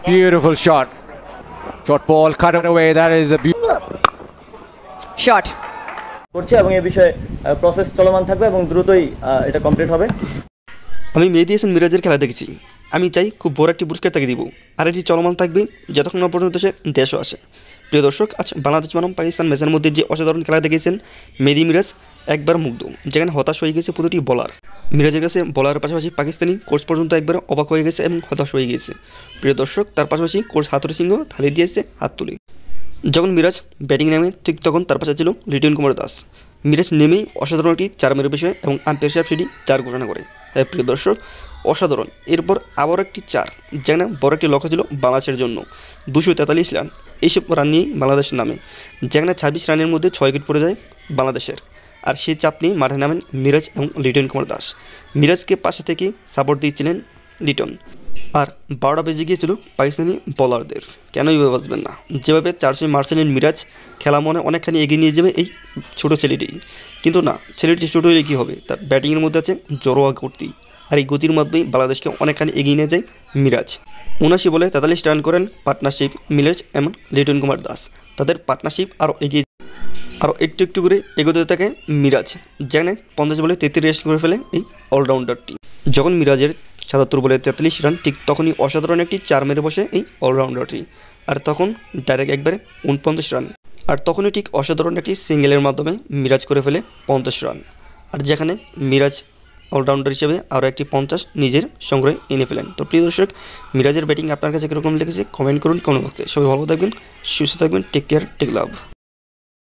Beautiful shot. Short ball cut away. That is a beautiful shot. করছে এবং এই বিষয়ে প্রসেস চলমান থাকবে এবং দ্রুতই এটা কমপ্লিট হবে। আমি মেহেদী হাসান মিরাজের খেলা দেখেছি। আমি চাই খুব বড় একটি পুরস্কার তাকে দিব, আর এটি চলমান থাকবে যতক্ষণ না পর্যন্ত সে দেশও আসে। প্রিয় দর্শক, আজ বাংলাদেশ বনাম পাকিস্তান ম্যাচের মধ্যে যে অসাধারণ খেলা দেখেছেন মেহেদী মিরাজ একবার মুগ্ধ, যেখানে হতাশ হয়ে গেছে প্রতিটি বলার। মিরাজের কাছে বলারের পাশাপাশি পাকিস্তানি কোচ পর্যন্ত একবার অবাক হয়ে গেছে এবং হতাশ হয়ে গেছে। প্রিয় দর্শক, তার পাশাপাশি কোচ হাতুড়ি সিংহ থালি দিয়েছে হাত তুলে। যখন মিরাজ ব্যাটিং নামে ঠিক তখন তার পাশে ছিল লিটন কুমার দাস। মিরাজ নেমেই অসাধারণ একটি 4 মেরে বিষয় এবং আম্পায়ার সাহেব সেটি 4 ঘোষণা করে। তাই প্রিয় দর্শক, অসাধারণ। এরপর আবার একটি 4, যেখানে বড় একটি লক্ষ্য ছিল বাংলাদেশের জন্য 243 রান। এইসব রান নিয়েই বাংলাদেশের নামে, যেখানে 26 রানের মধ্যে 6 উইকেট পড়ে যায় বাংলাদেশের। আর সেই চাপ নিয়ে মাঠে নামেন মিরাজ এবং লিটন কুমার দাস। মিরাজকে পাশে থেকে সাপোর্ট দিয়েছিলেন লিটন। আর 12টা বেজে গিয়েছিল পাকিস্তানি বোলারদের। কেনই বাঁচবেন না, যেভাবে 400 মারছিলেন মিরাজ, খেলা মনে অনেকখানি এগিয়ে নিয়ে যাবে এই ছোটো ছেলেটি। কিন্তু না, ছেলেটি ছোটো হলে কী হবে, তার ব্যাটিংয়ের মধ্যে আছে জড়োয়া গতি, আর এই গতির মাধ্যমেই বাংলাদেশকে অনেকখানি এগিয়ে নিয়ে যায় মিরাজ। 79 বলে 43 রান করেন পার্টনারশিপ মিরাজ এবং লিটন কুমার দাস। তাদের পার্টনারশিপ আরও একটু করে এগোতে থাকে মিরাজ, যেখানে 50 বলে 33 রান করে ফেলে এই অলরাউন্ডারটি। যখন মিরাজের 77 বলে 43 রান, ঠিক তখনই অসাধারণ একটি 4 মেরে বসে এই অলরাউন্ডারটি। আর তখন ডাইরেক্ট একবারে 49 রান। আর তখনই ঠিক অসাধারণ একটি সিঙ্গেলের মাধ্যমে মিরাজ করে ফেলে 50 রান। আর যেখানে মিরাজ অলরাউন্ডার হিসেবে আরও একটি 50 নিজের সংগ্রহে এনে ফেলেন। তো প্রিয় দর্শক, মিরাজের ব্যাটিং আপনার কাছে কীরকম লেগেছে কমেন্ট করুন কমেন্ট বক্সে। সবাই ভালো থাকবেন, সুস্থ থাকবেন, টেক কেয়ার, টেক লাভ।